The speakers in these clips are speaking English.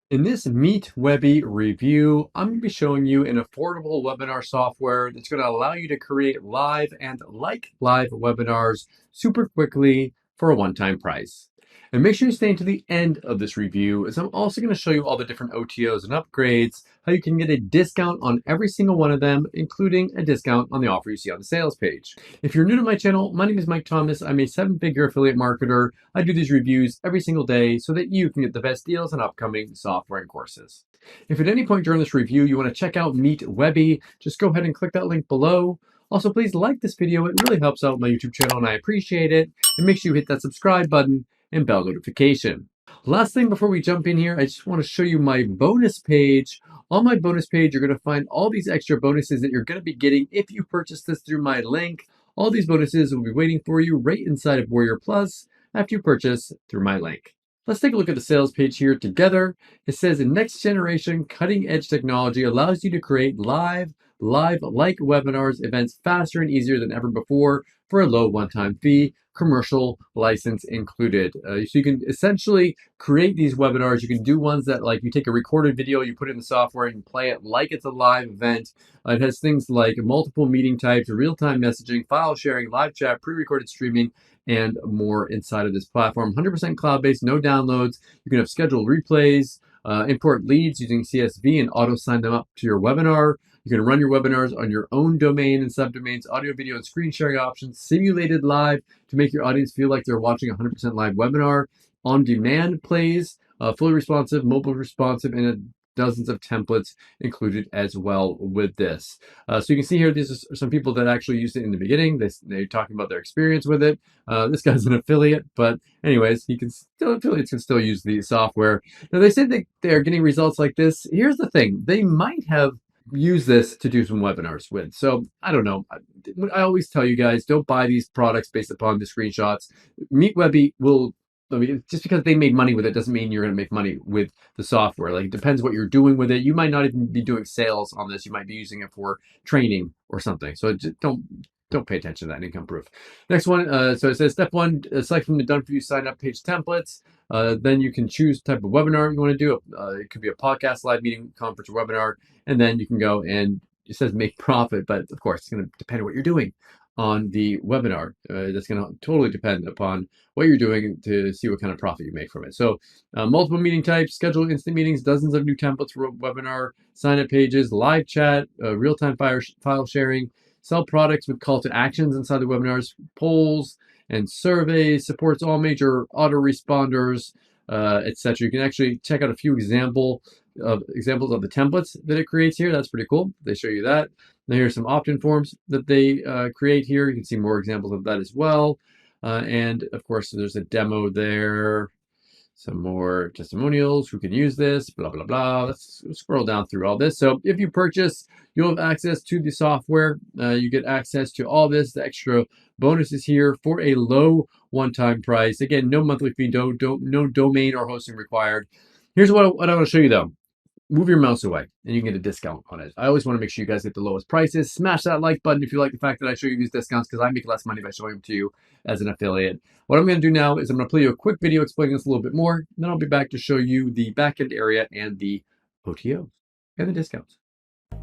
In this MeetWebby review, I'm going to be showing you an affordable webinar software that's going to allow you to create live and like live webinars super quickly for a one-time price. And make sure you stay until the end of this review, as I'm also going to show you all the different OTOs and upgrades, how you can get a discount on every single one of them, including a discount on the offer you see on the sales page. If you're new to my channel, my name is Mike Thomas. I'm a seven-figure affiliate marketer. I do these reviews every single day so that you can get the best deals on upcoming software and courses. If at any point during this review you want to check out MeetWebby, just go ahead and click that link below. Also, please like this video. It really helps out my YouTube channel and I appreciate it. And make sure you hit that subscribe button and bell notification. Last thing before we jump in here, I just want to show you my bonus page. On my bonus page, you're going to find all these extra bonuses that you're going to be getting if you purchase this through my link. All these bonuses will be waiting for you right inside of Warrior Plus after you purchase through my link. Let's take a look at the sales page here together. It says next generation cutting edge technology allows you to create live like webinars, events faster and easier than ever before for a low one-time fee, commercial license included. So you can essentially create these webinars. You can do ones that like you take a recorded video, you put it in the software and play it like it's a live event. It has things like multiple meeting types, real-time messaging, file sharing, live chat, pre-recorded streaming, and more inside of this platform. 100% cloud-based, no downloads. You can have scheduled replays, import leads using CSV and auto sign them up to your webinar. You can run your webinars on your own domain and subdomains, audio, video, and screen sharing options, simulated live to make your audience feel like they're watching a 100% live webinar, on-demand plays, fully responsive, mobile responsive, and dozens of templates included as well with this. So you can see here, these are some people that actually used it in the beginning. They're talking about their experience with it. This guy's an affiliate, but anyways, affiliates can still use the software. Now they said they're getting results like this. Here's the thing, they might have use this to do some webinars with. So I don't know. I always tell you guys, don't buy these products based upon the screenshots. MeetWebby will, I mean, just because they made money with it doesn't mean you're going to make money with the software. Like, it depends what you're doing with it. You might not even be doing sales on this. You might be using it for training or something. So just don't pay attention to that. Income proof. Next one. So it says step one, select from the done for you sign up page templates. Then you can choose the type of webinar you want to do. It could be a podcast, live meeting, conference, or webinar. And then you can go and it says make profit, but of course it's going to depend on what you're doing on the webinar. That's going to totally depend upon what you're doing to see what kind of profit you make from it. So multiple meeting types, schedule instant meetings, dozens of new templates for webinar, sign up pages, live chat, real-time file sharing, sell products with call to actions inside the webinars, polls and surveys, supports all major autoresponders, etc. You can actually check out a few examples of the templates that it creates here. That's pretty cool. They show you that. Now here's some opt-in forms that they create here. You can see more examples of that as well. And of course, there's a demo there. Some more testimonials, who can use this, blah, blah, blah. Let's scroll down through all this. So if you purchase, you'll have access to the software. You get access to all this, the extra bonuses here for a low one-time price. Again, no monthly fee, no domain or hosting required. Here's what I want to show you though. Move your mouse away and you can get a discount on it. I always want to make sure you guys get the lowest prices. Smash that like button if you like the fact that I show you these discounts, because I make less money by showing them to you as an affiliate. What I'm going to do now is I'm going to play you a quick video explaining this a little bit more. And then I'll be back to show you the backend area and the OTO and the discounts.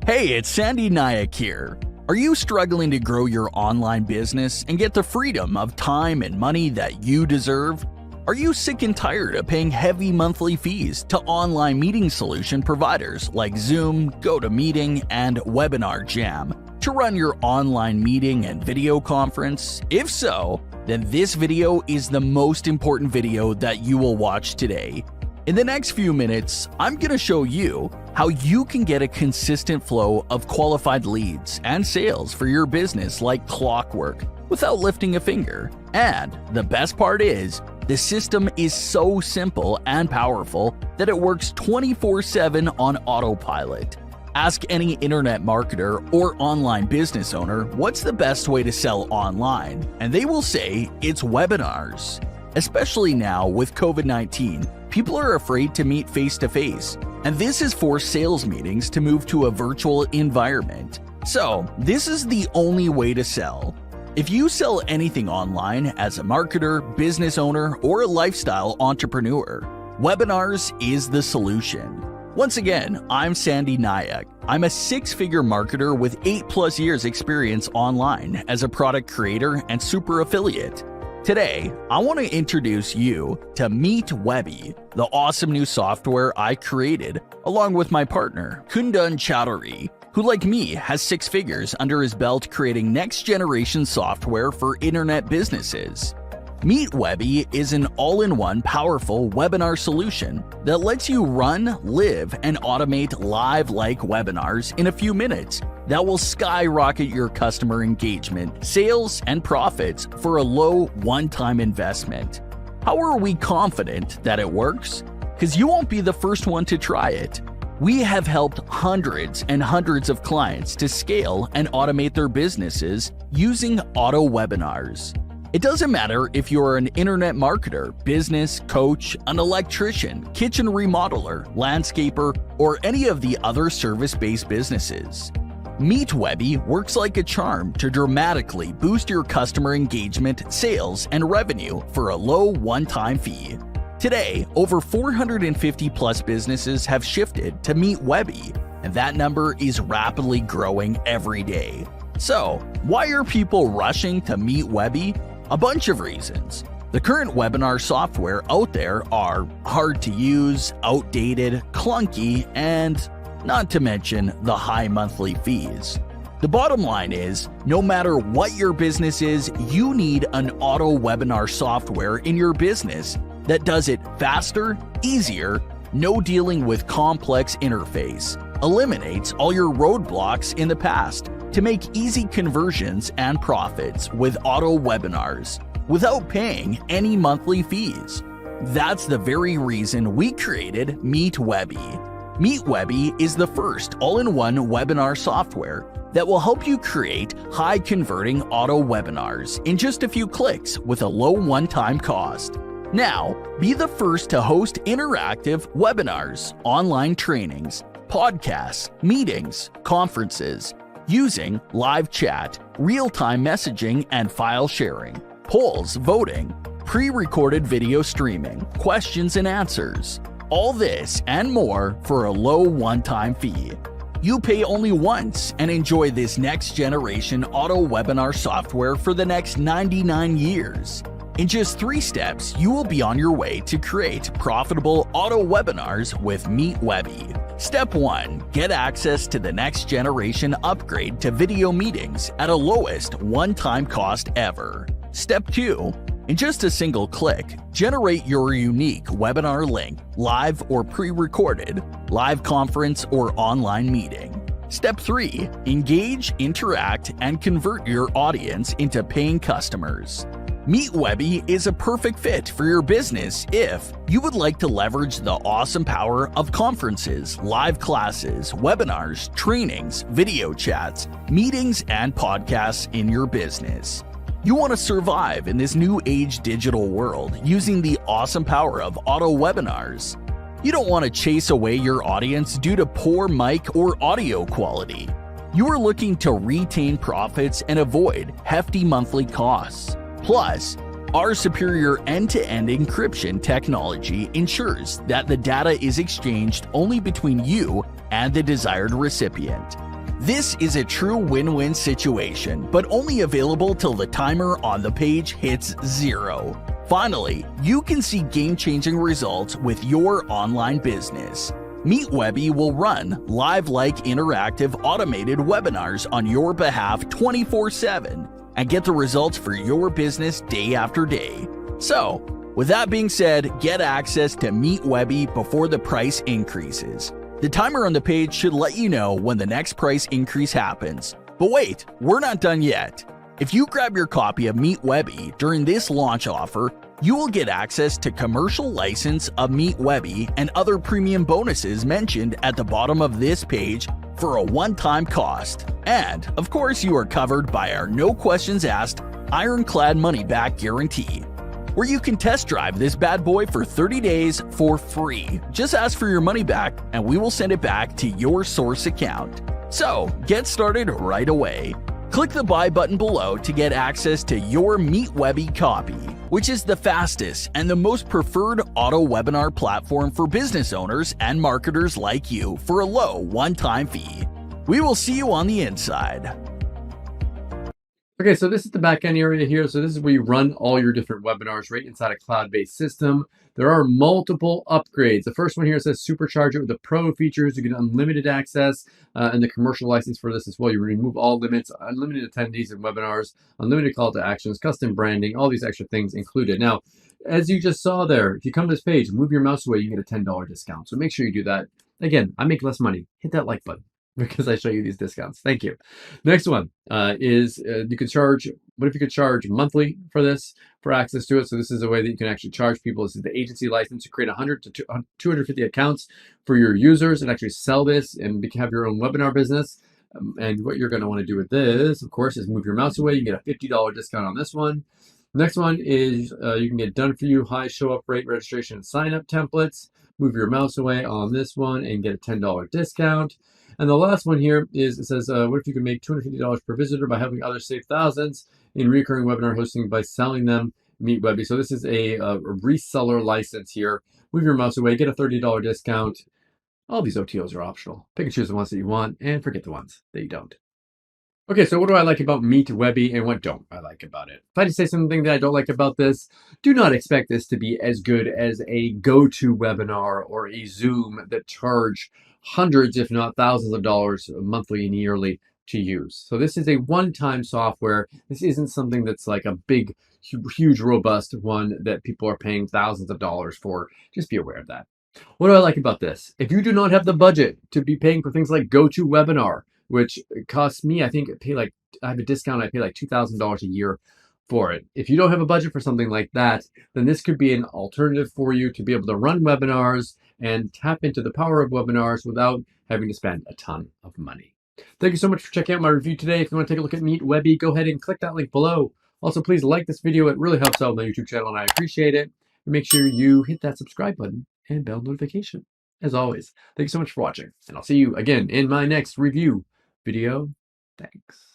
Hey, it's Sandy Nayak here. Are you struggling to grow your online business and get the freedom of time and money that you deserve? Are you sick and tired of paying heavy monthly fees to online meeting solution providers like Zoom, GoToMeeting, and Webinar Jam to run your online meeting and video conference? If so, then this video is the most important video that you will watch today. In the next few minutes, I'm going to show you how you can get a consistent flow of qualified leads and sales for your business like clockwork without lifting a finger. And the best part is, the system is so simple and powerful that it works 24/7 on autopilot. Ask any internet marketer or online business owner what's the best way to sell online, and they will say it's webinars. Especially now with COVID-19, people are afraid to meet face-to-face, and this has forced sales meetings to move to a virtual environment. So, this is the only way to sell. If you sell anything online as a marketer, business owner, or a lifestyle entrepreneur, Webinars is the solution. Once again, I'm Sandy Nayak. I'm a six-figure marketer with 8+ years experience online as a product creator and super affiliate. Today, I want to introduce you to MeetWebby, the awesome new software I created along with my partner, Kundan Chowdhury, who like me has 6 figures under his belt creating next-generation software for internet businesses. MeetWebby is an all-in-one powerful webinar solution that lets you run, live, and automate live-like webinars in a few minutes that will skyrocket your customer engagement, sales, and profits for a low one-time investment. How are we confident that it works? Because you won't be the first one to try it. We have helped hundreds and hundreds of clients to scale and automate their businesses using auto webinars. It doesn't matter if you're an internet marketer, business coach, an electrician, kitchen remodeler, landscaper, or any of the other service-based businesses. MeetWebby works like a charm to dramatically boost your customer engagement, sales, and revenue for a low one-time fee. Today, over 450+ businesses have shifted to MeetWebby, and that number is rapidly growing every day. So, why are people rushing to MeetWebby? A bunch of reasons. The current webinar software out there are hard to use, outdated, clunky, and not to mention the high monthly fees. The bottom line is, no matter what your business is, you need an auto webinar software in your business that does it faster, easier, no dealing with complex interface, eliminates all your roadblocks in the past, to make easy conversions and profits with auto webinars without paying any monthly fees. That's the very reason we created MeetWebby. MeetWebby is the first all-in-one webinar software that will help you create high-converting auto webinars in just a few clicks with a low one-time cost. Now, be the first to host interactive webinars, online trainings, podcasts, meetings, conferences, using live chat, real-time messaging and file sharing, polls, voting, pre-recorded video streaming, questions and answers. All this and more for a low one-time fee. You pay only once and enjoy this next-generation auto webinar software for the next 99 years. In just 3 steps, you will be on your way to create profitable auto webinars with MeetWebby. Step 1. Get access to the next generation upgrade to video meetings at a lowest one-time cost ever. Step 2. In just a single click, generate your unique webinar link, live or pre-recorded, live conference or online meeting. Step 3. Engage, interact, and convert your audience into paying customers. MeetWebby is a perfect fit for your business if you would like to leverage the awesome power of conferences, live classes, webinars, trainings, video chats, meetings, and podcasts in your business. You want to survive in this new age digital world using the awesome power of auto webinars. You don't want to chase away your audience due to poor mic or audio quality. You are looking to retain profits and avoid hefty monthly costs. Plus, our superior end-to-end encryption technology ensures that the data is exchanged only between you and the desired recipient. This is a true win-win situation, but only available till the timer on the page hits 0. Finally, you can see game-changing results with your online business. MeetWebby will run live-like interactive automated webinars on your behalf 24/7. And get the results for your business day after day. So, with that being said, get access to MeetWebby before the price increases. The timer on the page should let you know when the next price increase happens. But wait, we're not done yet. If you grab your copy of MeetWebby during this launch offer, you will get access to commercial license of MeetWebby and other premium bonuses mentioned at the bottom of this page for a one-time cost. And, of course, you are covered by our no questions asked, ironclad money-back guarantee, where you can test drive this bad boy for 30 days for free. Just ask for your money back and we will send it back to your source account. So, get started right away. Click the buy button below to get access to your MeetWebby copy. which is the fastest and the most preferred auto webinar platform for business owners and marketers like you for a low one-time fee. We will see you on the inside. Okay, so this is the backend area here. So this is where you run all your different webinars right inside a cloud-based system. There are multiple upgrades. The first one here says supercharge it with the pro features. You get unlimited access and the commercial license for this as well. You remove all limits, unlimited attendees and webinars, unlimited call to actions, custom branding, all these extra things included. Now, as you just saw there, if you come to this page, move your mouse away, you get a $10 discount. So make sure you do that. Again, I make less money. Hit that like button because I show you these discounts. Thank you. Next one is you can charge, what if you could charge monthly for this, for access to it? So this is a way that you can actually charge people. This is the agency license to create 100 to 250 accounts for your users and actually sell this and have your own webinar business. And what you're going to want to do with this, of course, is move your mouse away. You get a $50 discount on this one. Next one is you can get done for you high show up rate registration and sign up templates. Move your mouse away on this one and get a $10 discount. And the last one here is, it says, what if you could make $250 per visitor by helping others save thousands in recurring webinar hosting by selling them MeetWebby. So this is a reseller license here. Move your mouse away, get a $30 discount. All these OTOs are optional. Pick and choose the ones that you want and forget the ones that you don't. Okay, so what do I like about MeetWebby and what don't I like about it? If I had to say something that I don't like about this, do not expect this to be as good as a GoToWebinar or a Zoom that charge hundreds, if not thousands of dollars monthly and yearly to use. So this is a one-time software. This isn't something that's like a big, huge, robust one that people are paying thousands of dollars for. Just be aware of that. What do I like about this? If you do not have the budget to be paying for things like GoToWebinar, which costs me, I think, I have a discount, I pay like $2,000 a year for it. If you don't have a budget for something like that, then this could be an alternative for you to be able to run webinars and tap into the power of webinars without having to spend a ton of money. Thank you so much for checking out my review today. If you want to take a look at MeetWebby, go ahead and click that link below. Also, please like this video. It really helps out my YouTube channel and I appreciate it. And make sure you hit that subscribe button and bell notification. As always, thanks so much for watching, and I'll see you again in my next review video. Thanks.